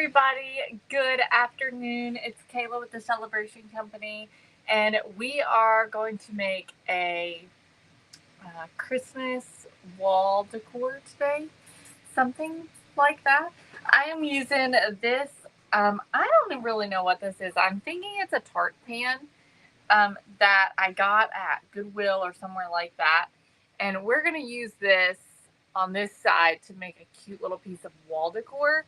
everybody. Good afternoon. It's Kayla with the Celebration Company, and we are going to make a Christmas wall decor today. Something like that. I am using this. I don't really know what this is. I'm thinking it's a tart pan that I got at Goodwill or somewhere like that. And we're going to use this on this side to make a cute little piece of wall decor.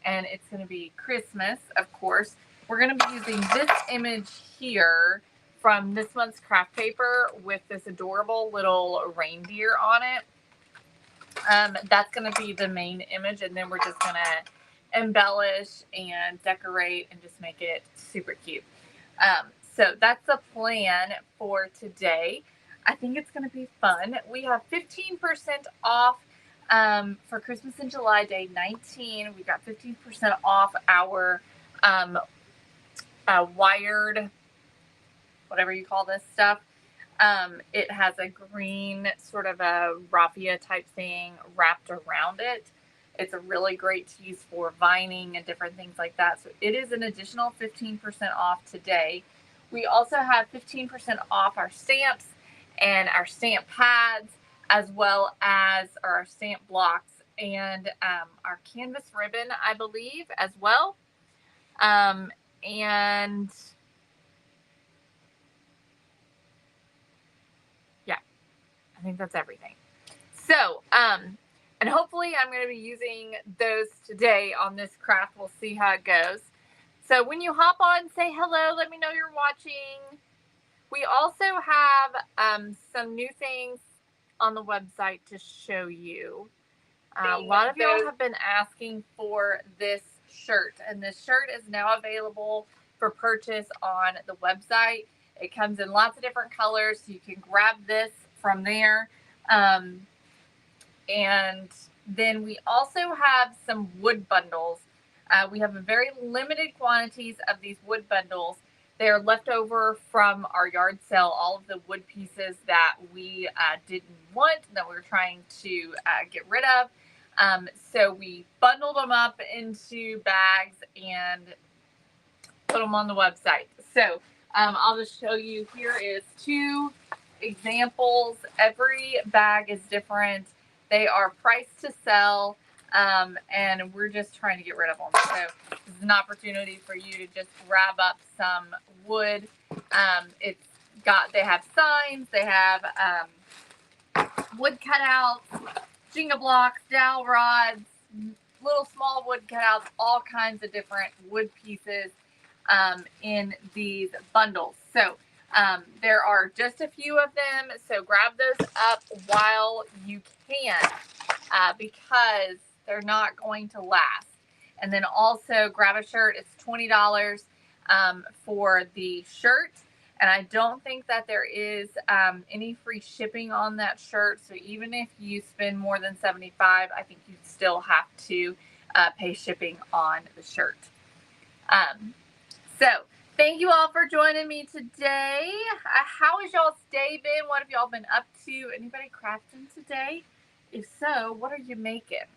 And it's going to be Christmas, of course. We're going to be using this image here from this month's craft paper with this adorable little reindeer on it. That's going to be the main image. And then we're just going to embellish and decorate and just make it super cute. So that's the plan for today. I think it's going to be fun. We have 15% off for Christmas in July, day 19. We got 15% off our wired, whatever you call this stuff. It has a green sort of a raffia type thing wrapped around it. It's a really great to use for vining and different things like that. So it is an additional 15% off today. We also have 15% off our stamps and our stamp pads, as well as our stamp blocks and our canvas ribbon, I believe, as well. And yeah, I think that's everything. So, and hopefully I'm going to be using those today on this craft. We'll see how it goes. So when you hop on, say hello, let me know you're watching. We also have some new things on the website to show you. A lot of y'all have been asking for this shirt, and this shirt is now available for purchase on the website. It comes in lots of different colors, so you can grab this from there. And then we also have some wood bundles. We have a very limited quantities of these wood bundles. They're left over from our yard sale, all of the wood pieces that we didn't want, that we were trying to get rid of. So we bundled them up into bags and put them on the website. So I'll just show you, here is 2 examples. Every bag is different. They are priced to sell. And we're just trying to get rid of them. So this is an opportunity for you to just grab up some wood. They have signs, they have wood cutouts, Jenga blocks, dowel rods, little small wood cutouts, all kinds of different wood pieces in these bundles. So there are just a few of them. So grab those up while you can because they're not going to last. And then also grab a shirt. It's $20 for the shirt. And I don't think that there is any free shipping on that shirt. So even if you spend more than $75, I think you still have to pay shipping on the shirt. So thank you all for joining me today. How has y'all's day been? What have y'all been up to? Anybody crafting today? If so, what are you making?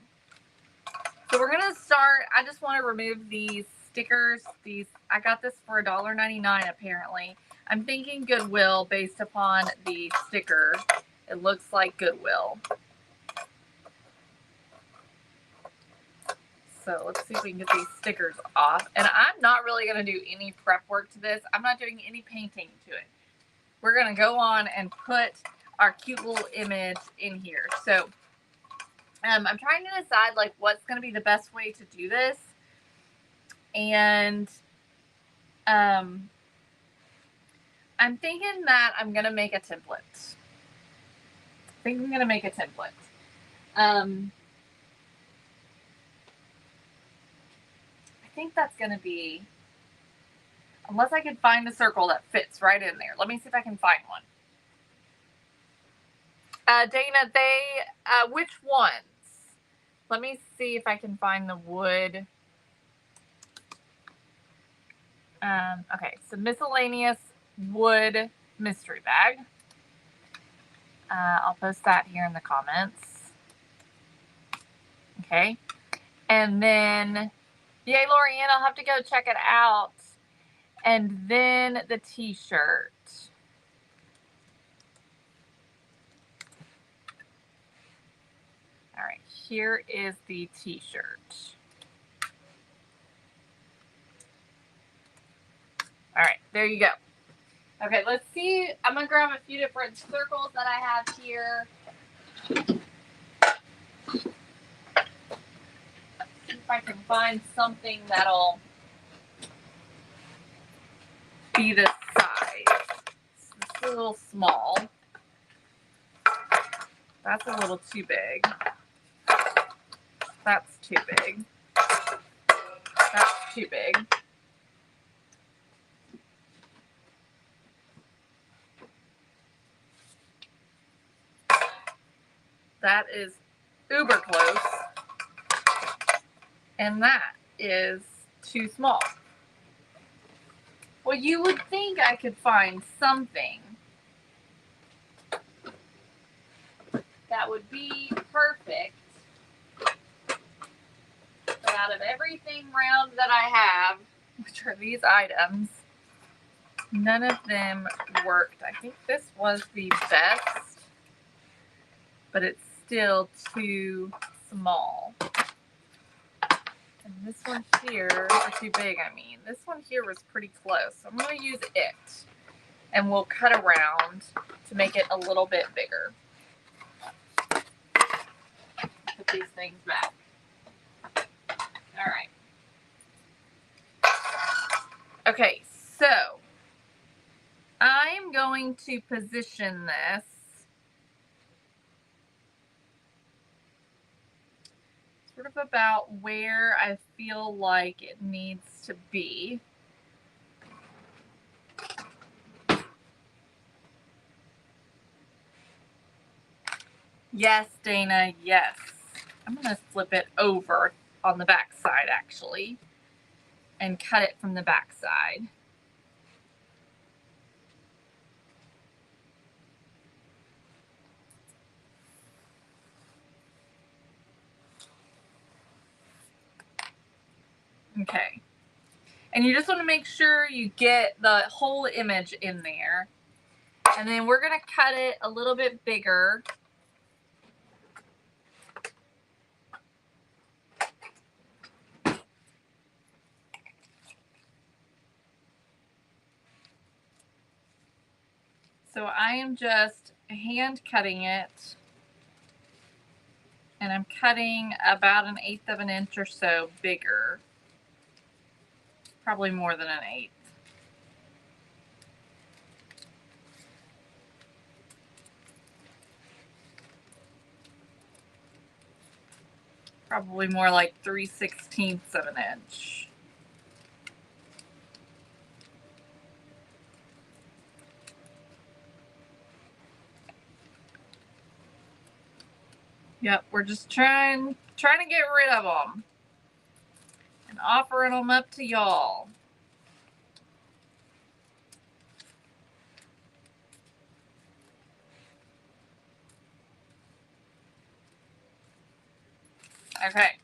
So we're going to start. I just want to remove these stickers. I got this for $1.99 apparently. I'm thinking Goodwill based upon the sticker. It looks like Goodwill. So let's see if we can get these stickers off. And I'm not really going to do any prep work to this. I'm not doing any painting to it. We're going to go on and put our cute little image in here. So I'm trying to decide like what's going to be the best way to do this. And I'm thinking that I'm going to make a template. I think that's going to be, unless I can find a circle that fits right in there. Let me see if I can find one. Dana, which ones? Let me see if I can find the wood. Okay, so miscellaneous wood mystery bag. I'll post that here in the comments. Okay. And then Yay, Lorianne, I'll have to go check it out. And then the t-shirt. All right, here is the t-shirt. All right, there you go. Okay, let's see. I'm going to grab a few different circles that I have here. See if I can find something that'll be this size. It's a little small. That's a little too big. That's too big. That's too big. That is uber close. And that is too small. Well, you would think I could find something that would be perfect. But out of everything round that I have, which are these items, none of them worked. I think this was the best, but it's still too small. And this one here, or too big, I mean. This one here was pretty close. So I'm going to use it. And we'll cut around to make it a little bit bigger. Put these things back. All right. Okay, so I'm going to position this sort of about where I feel like it needs to be. Yes, Dana, yes. I'm going to flip it over on the back side, actually, and cut it from the back side. Okay. And you just want to make sure you get the whole image in there. And then we're going to cut it a little bit bigger. So I am just hand cutting it. And I'm cutting about 1/8 of an inch or so bigger. Probably more than 1/8. Probably more like 3/16 of an inch. Yep, we're just trying to get rid of them and offering them up to y'all. Okay.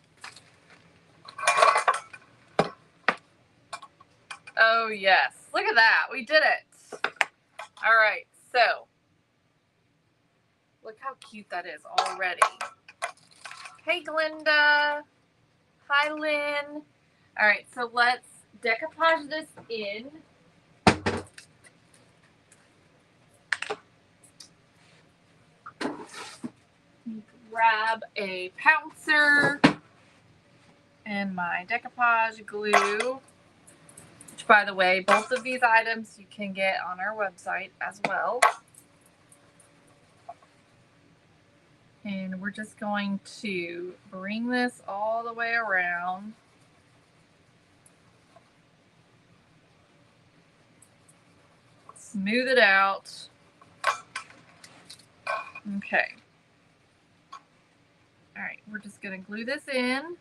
Oh, yes. Look at that. We did it. All right. So, look how cute that is already. Hey, Glinda. Hi, Lynn. All right. So, let's decoupage this in. Grab a pouncer and my decoupage glue, which, by the way, both of these items you can get on our website as well. And we're just going to bring this all the way around. Smooth it out. Okay. All right, we're just going to glue this in.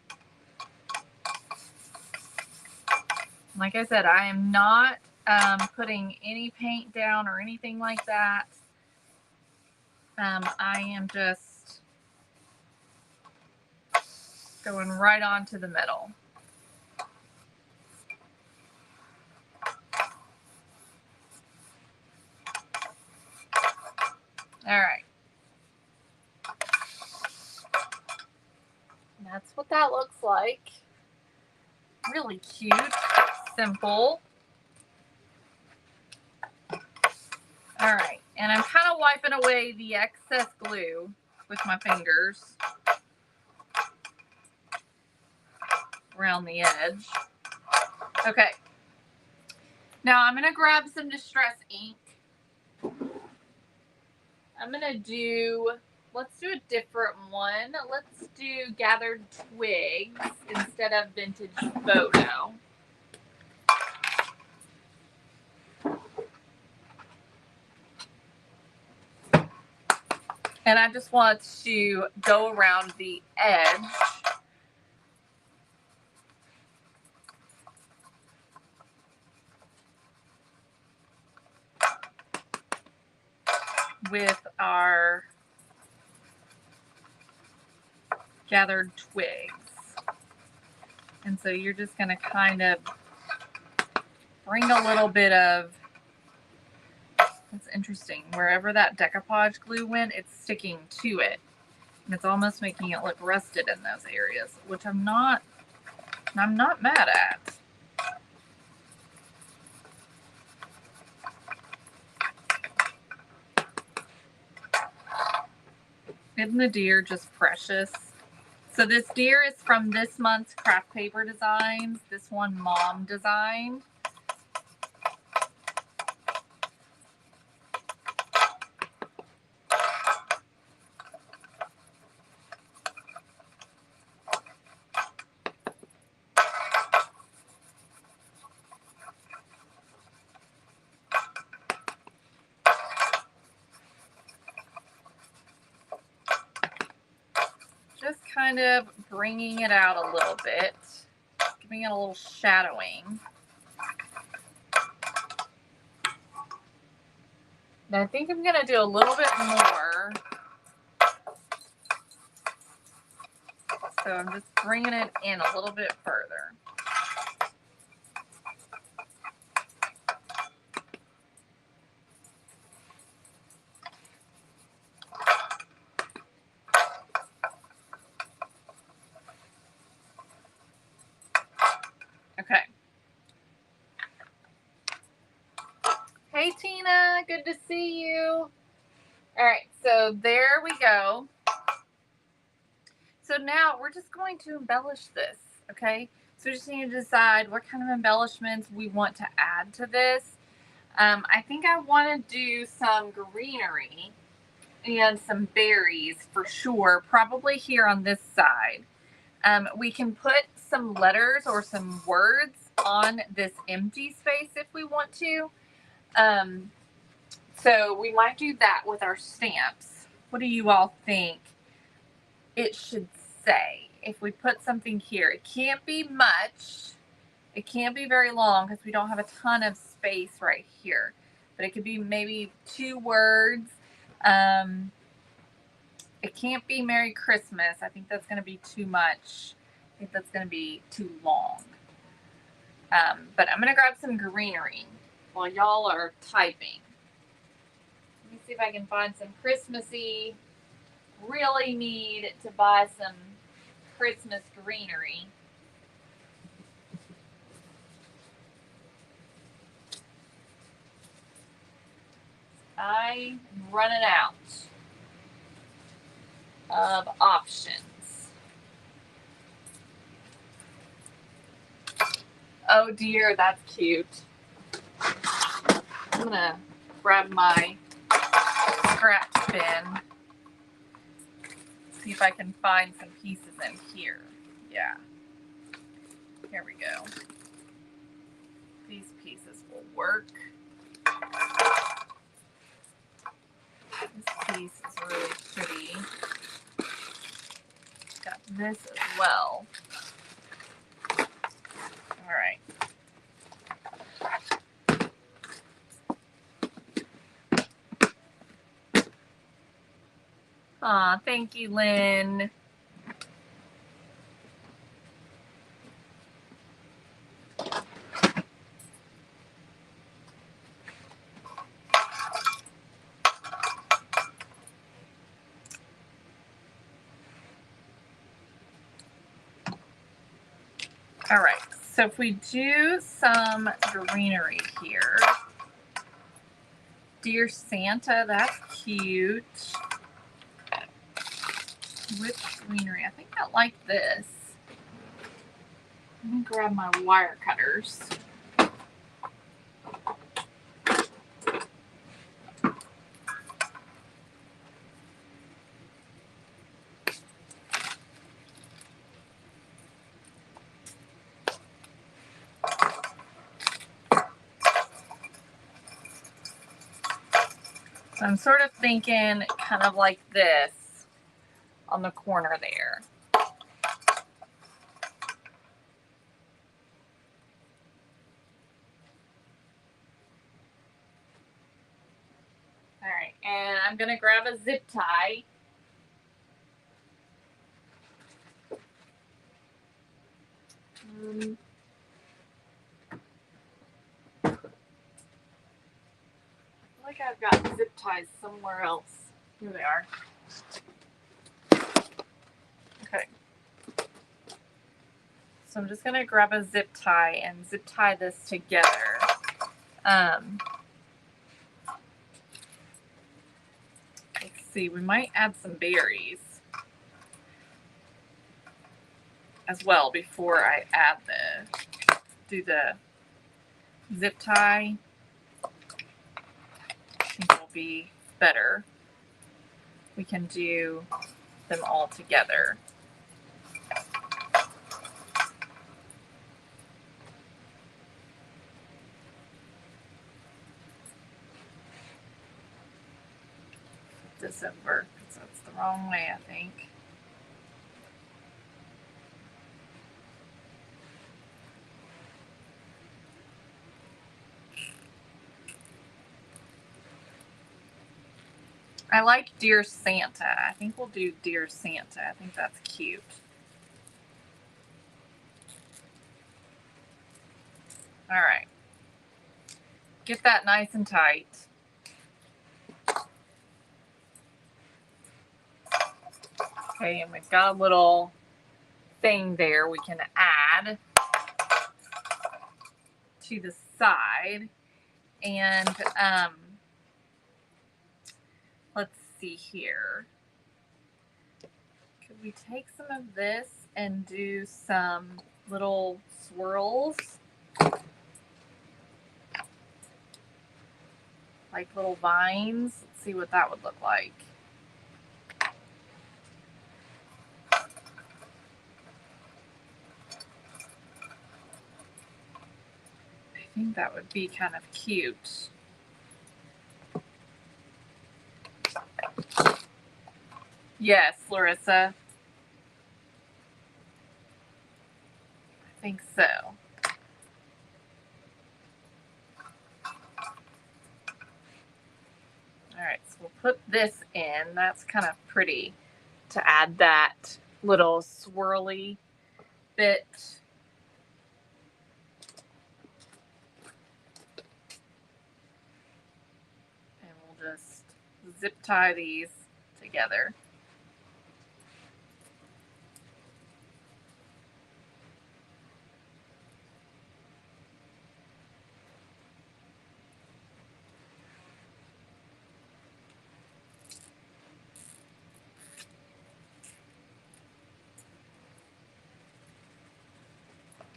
Like I said, I am not putting any paint down or anything like that. I am just going right onto the middle. what that looks like. Really cute, simple. All right, and I'm kind of wiping away the excess glue with my fingers around the edge. Okay, now I'm gonna grab some Distress ink. I'm gonna do, let's do a different one. Let's do Gathered Twigs instead of Vintage Photo. And I just want to go around the edge with our Gathered Twigs. And so you're just going to kind of bring a little bit of, it's interesting, wherever that decoupage glue went, it's sticking to it. And it's almost making it look rusted in those areas, which I'm not mad at. Isn't the deer just precious? So this deer is from this month's Craft Paper Designs. This one Mom designed. Just kind of bringing it out a little bit, giving it a little shadowing. And I think I'm going to do a little bit more. So I'm just bringing it in a little bit further. Okay. Hey, Tina, good to see you. All right, so there we go. So now we're just going to embellish this, okay? So we just need to decide what kind of embellishments we want to add to this. I think I want to do some greenery and some berries for sure, probably here on this side. We can put some letters or some words on this empty space if we want to. So we might do that with our stamps. What do you all think it should say if we put something here? It can't be much. It can't be very long because we don't have a ton of space right here. But it could be maybe 2 words. It can't be Merry Christmas. I think that's going to be too much. I think that's going to be too long. But I'm going to grab some greenery while y'all are typing. Let me see if I can find some Christmassy. Really need to buy some Christmas greenery. I'm running out of options. Oh dear, that's cute. I'm gonna grab my scratch bin. See if I can find some pieces in here. Yeah. Here we go. These pieces will work. This piece is really pretty. Got this as well. All right. Aw, thank you, Lynn. All right, so if we do some greenery here, Dear Santa, that's cute. Which greenery? I think I like this. Let me grab my wire cutters. So I'm sort of thinking kind of like this on the corner there. All right, and I'm gonna grab a zip tie. I feel like I've got zip ties somewhere else. Here they are. Okay. So I'm just gonna grab a zip tie and zip tie this together. Let's see, we might add some berries as well before I add do the zip tie. I think it'll be better. We can do them all together. Flip this over because that's the wrong way, I think. I like Dear Santa. I think we'll do Dear Santa. I think that's cute. All right. Get that nice and tight. Okay, and we've got a little thing there we can add to the side. And let's see here. Could we take some of this and do some little swirls? Like little vines. Let's see what that would look like. I think that would be kind of cute. Yes, Larissa. I think so. All right, so we'll put this in. That's kind of pretty to add that little swirly bit. And we'll just zip tie these together.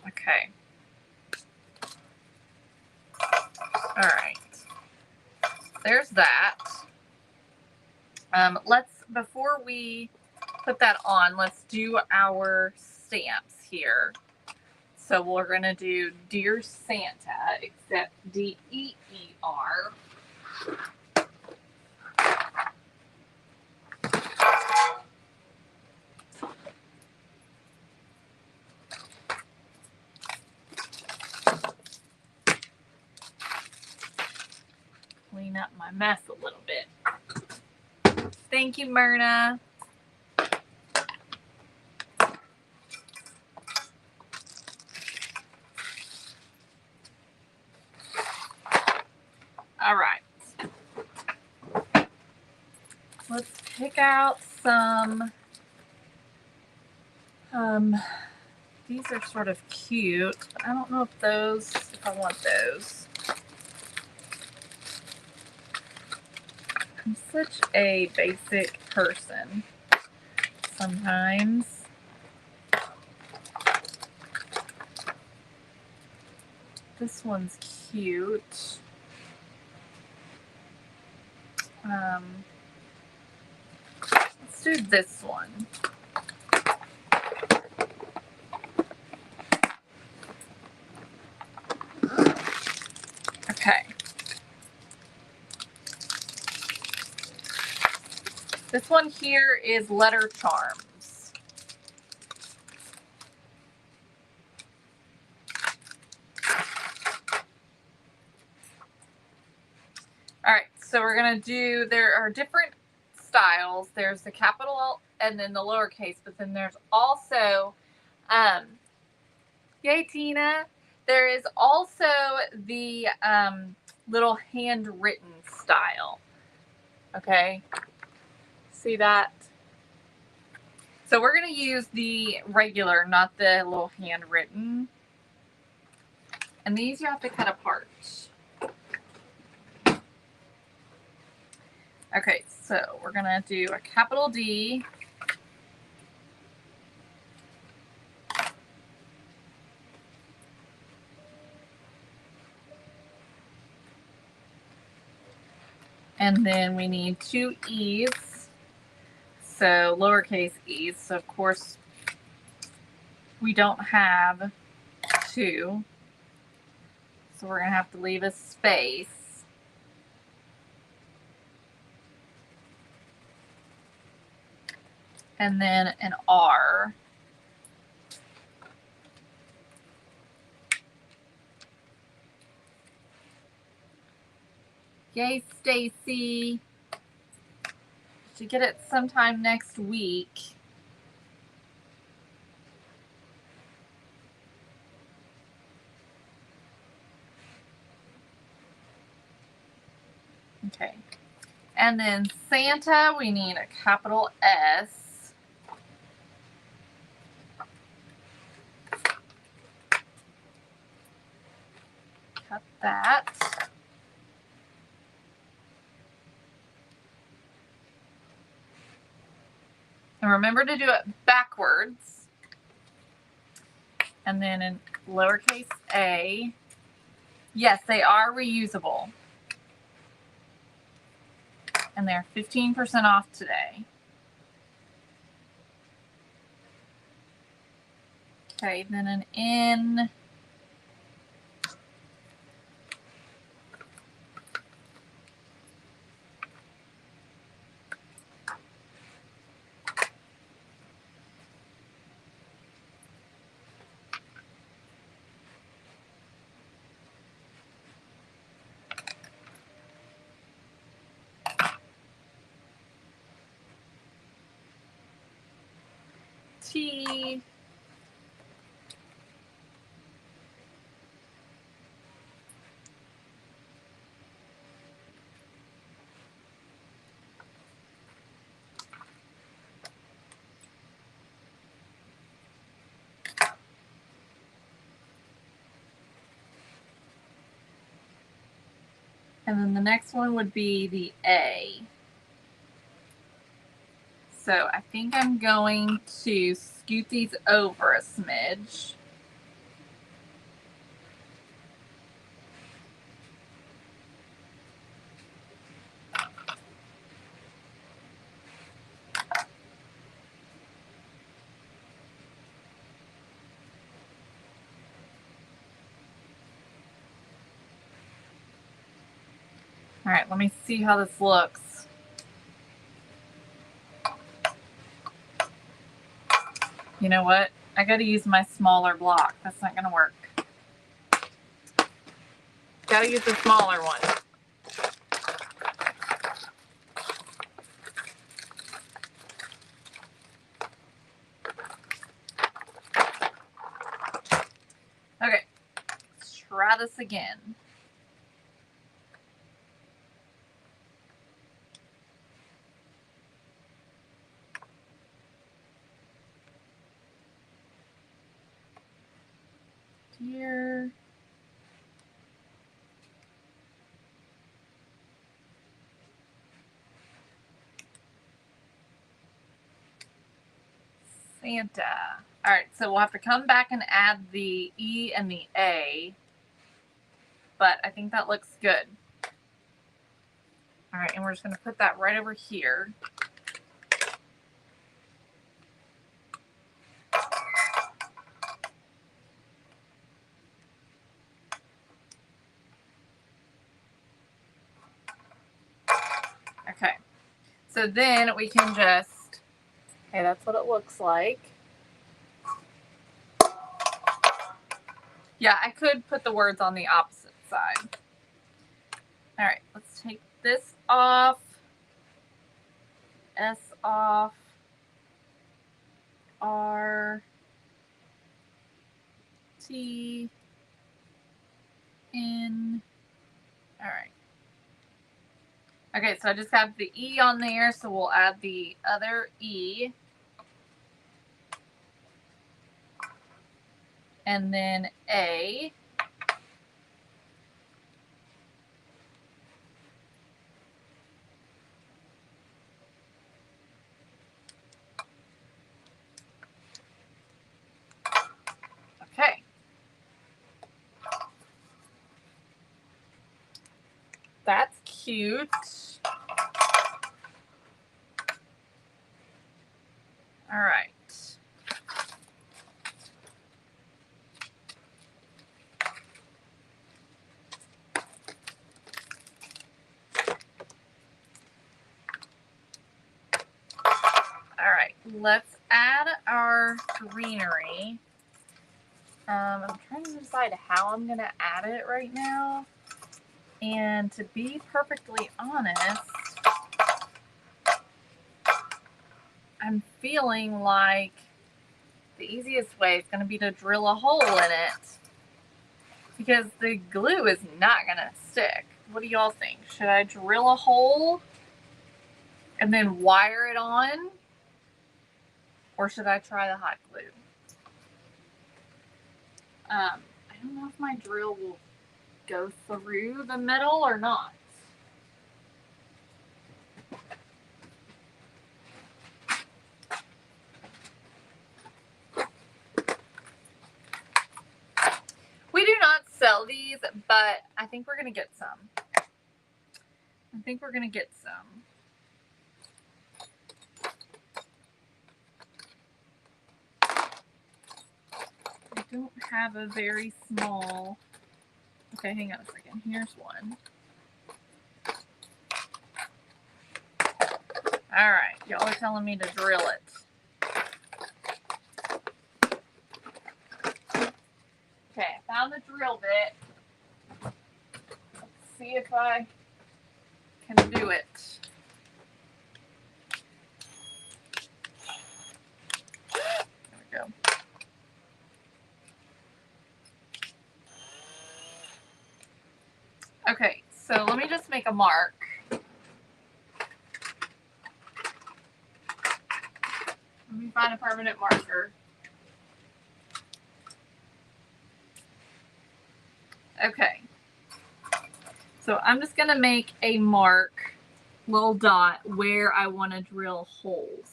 Okay. All right. There's that. Before we put that on, let's do our stamps here. So we're going to do Dear Santa, except D-E-E-R. Clean up my mess a little bit. Thank you, Myrna. All right. Let's pick out some These are sort of cute, but I don't know if I want those. I'm such a basic person sometimes. This one's cute. Let's do this one. Okay. This one here is letter charms. All right, so we're gonna do, there are different styles. There's the capital and then the lowercase, but then there's also, yay Tina, there is also the little handwritten style. Okay, see that? So we're gonna use the regular, not the little handwritten. And these you have to cut apart. Okay, so we're gonna do a capital D. And then we need 2 E's. So lowercase e's. So of course we don't have 2. So we're gonna have to leave a space. And then an R. Yay, Stacy. Should get it sometime next week. Okay. And then Santa, we need a capital S. Cut that. And remember to do it backwards. And then in lowercase a. Yes, they are reusable. And they're 15% off today. Okay, then an N. T. And then the next one would be the A. So I think I'm going to scoot these over a smidge. All right, let me see how this looks. You know what? I got to use my smaller block. That's not going to work. Got to use the smaller one. Okay, let's try this again. here. Santa. All right, so we'll have to come back and add the E and the A, but I think that looks good. All right, and we're just going to put that right over here. Okay, so then we can just, okay, that's what it looks like. Yeah, I could put the words on the opposite side. All right, let's take this off, S off, R, T, N. All right. Okay, so I just have the E on there, so we'll add the other E. And then A. Okay. That's cute. All right. All right, let's add our greenery. I'm trying to decide how I'm going to add it right now. And to be perfectly honest, I'm feeling like the easiest way is going to be to drill a hole in it, because the glue is not going to stick. What do y'all think? Should I drill a hole and then wire it on? Or should I try the hot glue? I don't know if my drill will go through the metal or not. We do not sell these, but I think we're going to get some. I don't have a very small. Okay, hang on a second. Here's one. All right, y'all are telling me to drill it. Okay, I found the drill bit. Let's see if I can do it. There we go. Okay, so let me just make a mark. Let me find a permanent marker. Okay. So I'm just going to make a mark, little dot, where I want to drill holes.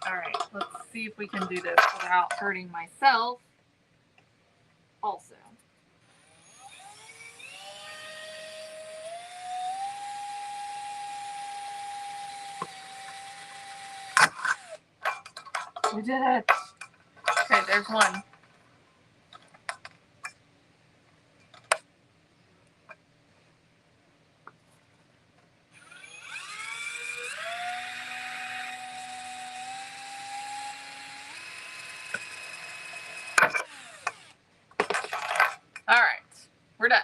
All right, let's see if we can do this without hurting myself also. We did it. Okay, there's one. All right, we're done.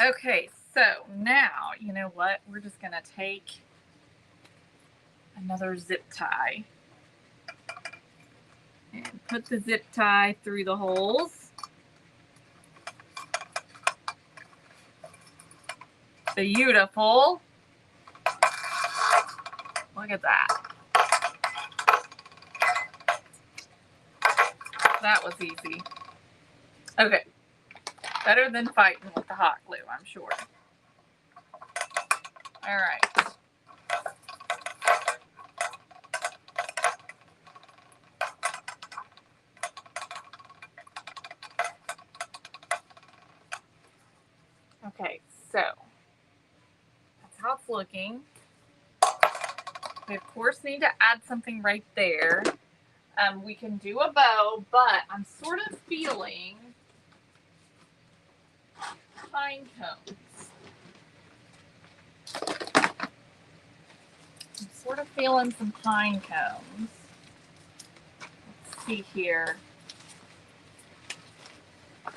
Okay, so now, you know what? We're just going to take another zip tie and put the zip tie through the holes. Beautiful. Look at that. That was easy. Okay. Better than fighting with the hot glue, I'm sure. All right. Okay, so that's how it's looking. We of course need to add something right there. We can do a bow, but I'm sort of feeling pine cones. I'm sort of feeling some pine cones. Let's see here. I've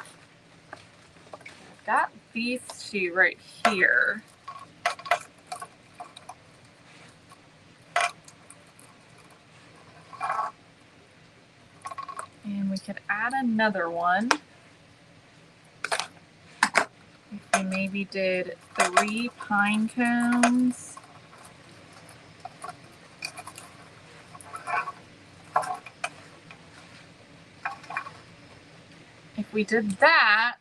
got these two right here. And we could add another one. If we maybe did 3 pine cones. If we did that,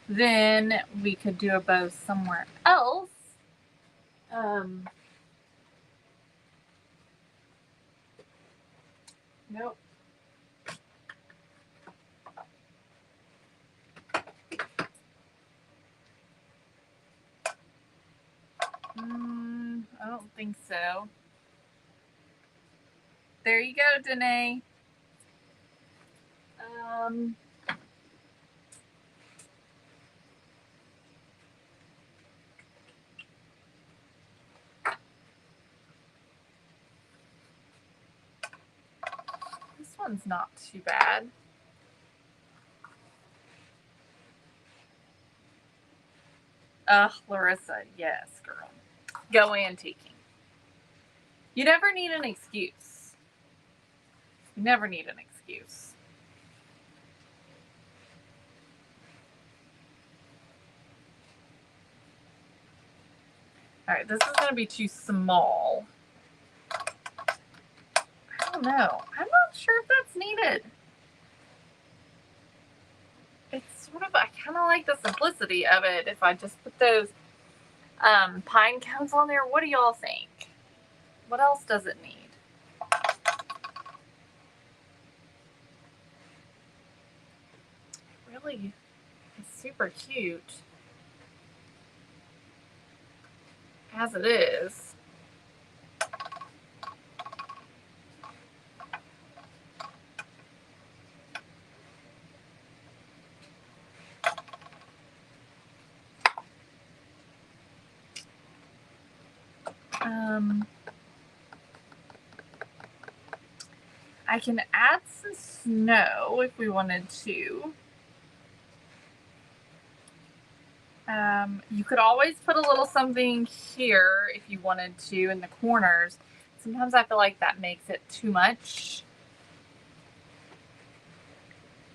then we could do a bow somewhere else. Nope. I don't think so. There you go, Danae. This one's not too bad. Larissa, yes, girl. Go antiquing. You never need an excuse. You never need an excuse. All right, this is going to be too small. I don't know. I'm not sure if that's needed. It's sort of, I kind of like the simplicity of it if I just put those pine cones on there. What do y'all think? What else does it need? Really, it's super cute as it is. I can add some snow if we wanted to. You could always put a little something here if you wanted to in the corners. Sometimes I feel like that makes it too much.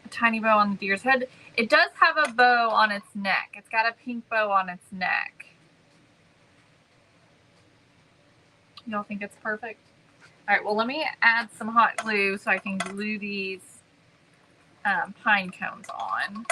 A tiny bow on the deer's head. It does have a bow on its neck. It's got a pink bow on its neck. Y'all think it's perfect? All right, well, let me add some hot glue so I can glue these pine cones on.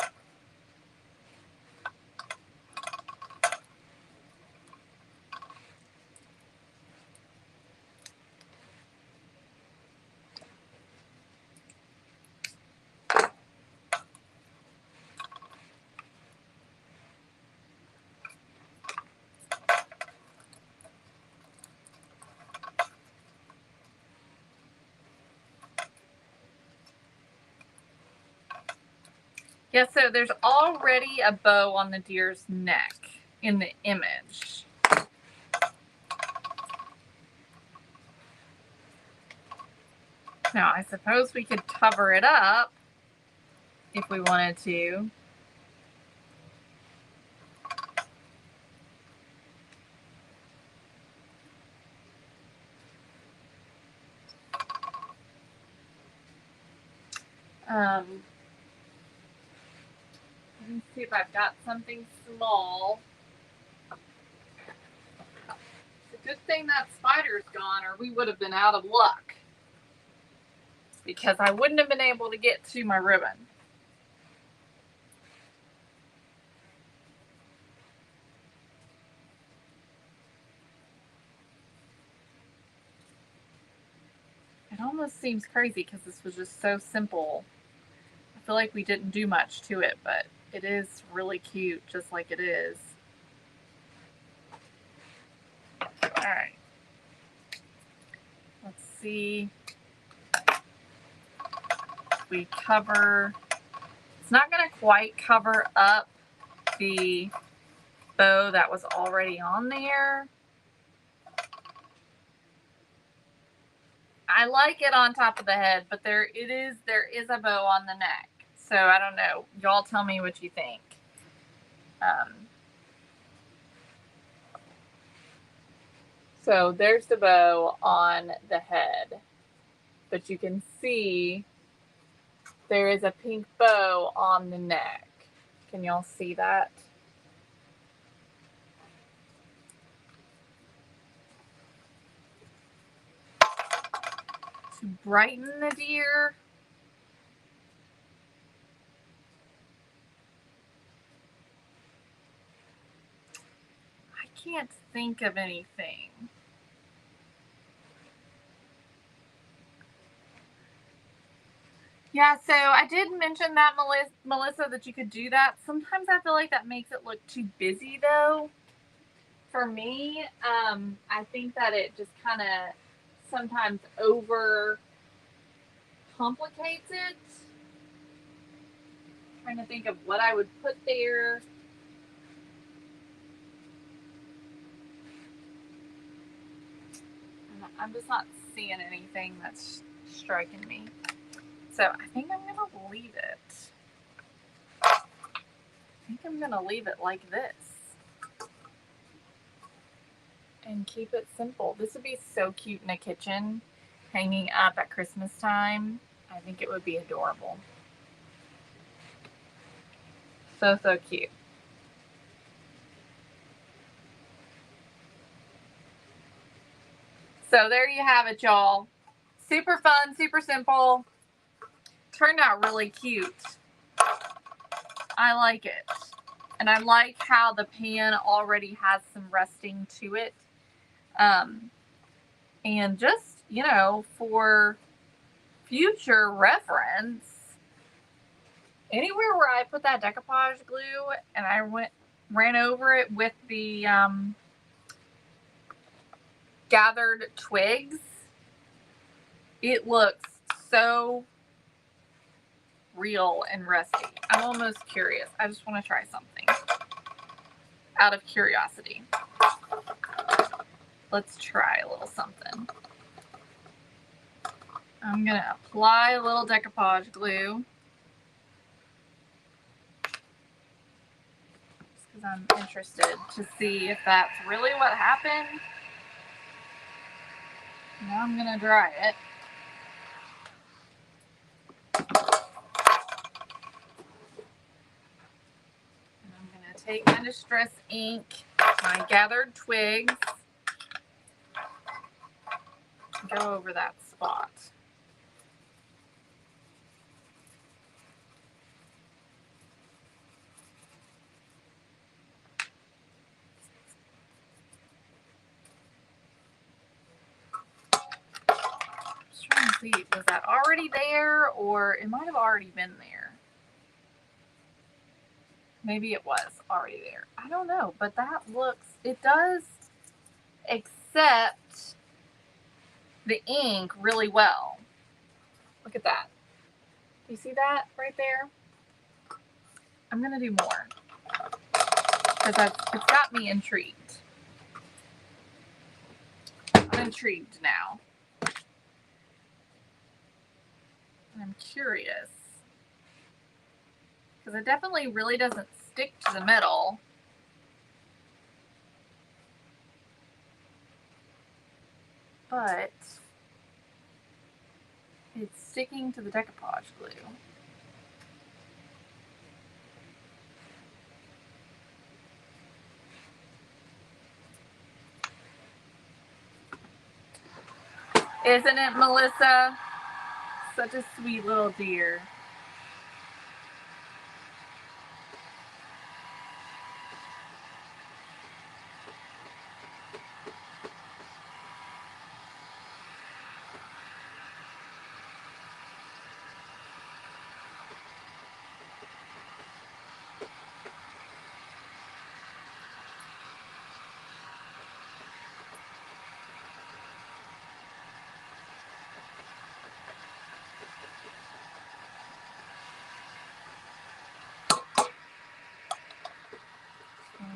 Yeah, so there's already a bow on the deer's neck in the image. Now, I suppose we could cover it up if we wanted to. Let me see if I've got something small. Good thing that spider's gone, or we would have been out of luck. Because I wouldn't have been able to get to my ribbon. It almost seems crazy because this was just so simple. I feel like we didn't do much to it, but it is really cute just like it is. Alright. Let's see. We cover. It's not going to quite cover up the bow that was already on there. I like it on top of the head, but there is a bow on the neck. So I don't know. Y'all tell me what you think. So there's the bow on the head, but you can see there is a pink bow on the neck. Can y'all see that? To brighten the deer. I can't think of anything. Yeah, so I did mention that, Melissa, that you could do that. Sometimes I feel like that makes it look too busy, though. For me, I think that it just kind of sometimes over complicates it. I'm trying to think of what I would put there. I'm just not seeing anything that's striking me. So I think I'm going to leave it. I think I'm going to leave it like this. And keep it simple. This would be so cute in a kitchen, hanging up at Christmas time. I think it would be adorable. So, so cute. So there you have it, y'all. Super fun, super simple. Turned out really cute. I like it. And I like how the pan already has some resting to it. And just, you know, for future reference, anywhere where I put that decoupage glue and I ran over it with the gathered twigs, it looks so real and rusty. I'm almost curious. I just want to try something out of curiosity. Let's try a little something. I'm going to apply a little decoupage glue. Just because I'm interested to see if that's really what happened. Now I'm going to dry it. And I'm going to take my Distress ink, my gathered twigs, and go over that spot. Just trying to see, was that already there, or it might have already been there. Maybe it was already there. I don't know, but that looks, it does accept the ink really well. Look at that. You see that right there? I'm going to do more because it's got me intrigued. I'm intrigued now. And I'm curious because it definitely really doesn't stick to the metal. But it's sticking to the decoupage glue. Isn't it, Melissa? Such a sweet little deer.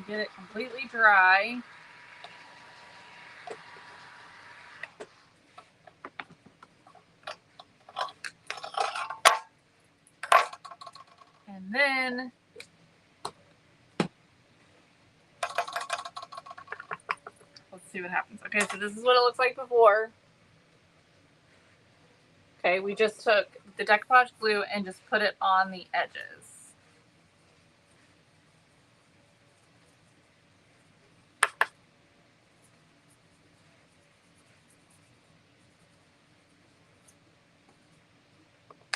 Get it completely dry. And then let's see what happens. Okay, so this is what it looks like before. Okay, we just took the decoupage glue and just put it on the edges.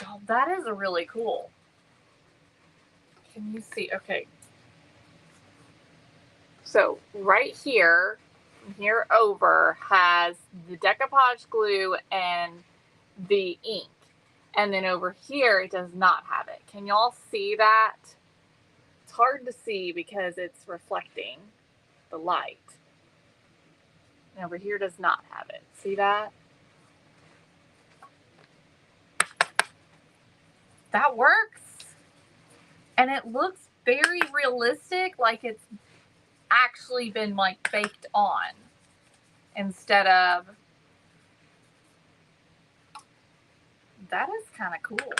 Oh, that is really cool. Can you see? Okay. So right here, here over, has the decoupage glue and the ink. And then over here, it does not have it. Can y'all see that? It's hard to see because it's reflecting the light. And over here does not have it. See that? That works. And it looks very realistic, like it's actually been like baked on instead of. That is kind of cool.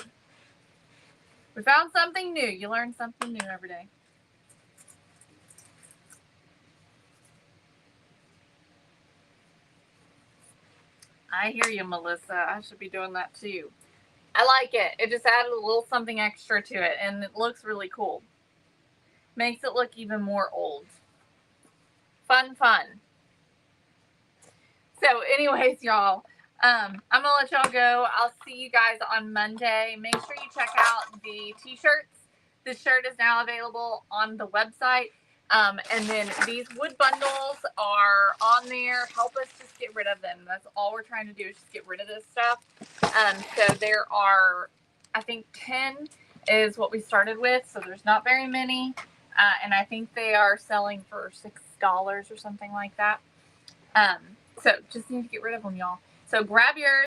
We found something new. You learn something new every day. I hear you, Melissa. I should be doing that too. I like it. It just added a little something extra to it, and it looks really cool. Makes it look even more old. Fun. So anyways, y'all, I'm gonna let y'all go. I'll see you guys on Monday. Make sure you check out the t-shirts. This shirt is now available on the website. And then these wood bundles are on there. Help us just get rid of them. That's all we're trying to do is just get rid of this stuff. So there are, I think 10 is what we started with. So there's not very many. And I think they are selling for $6 or something like that. So just need to get rid of them, y'all. So grab yours.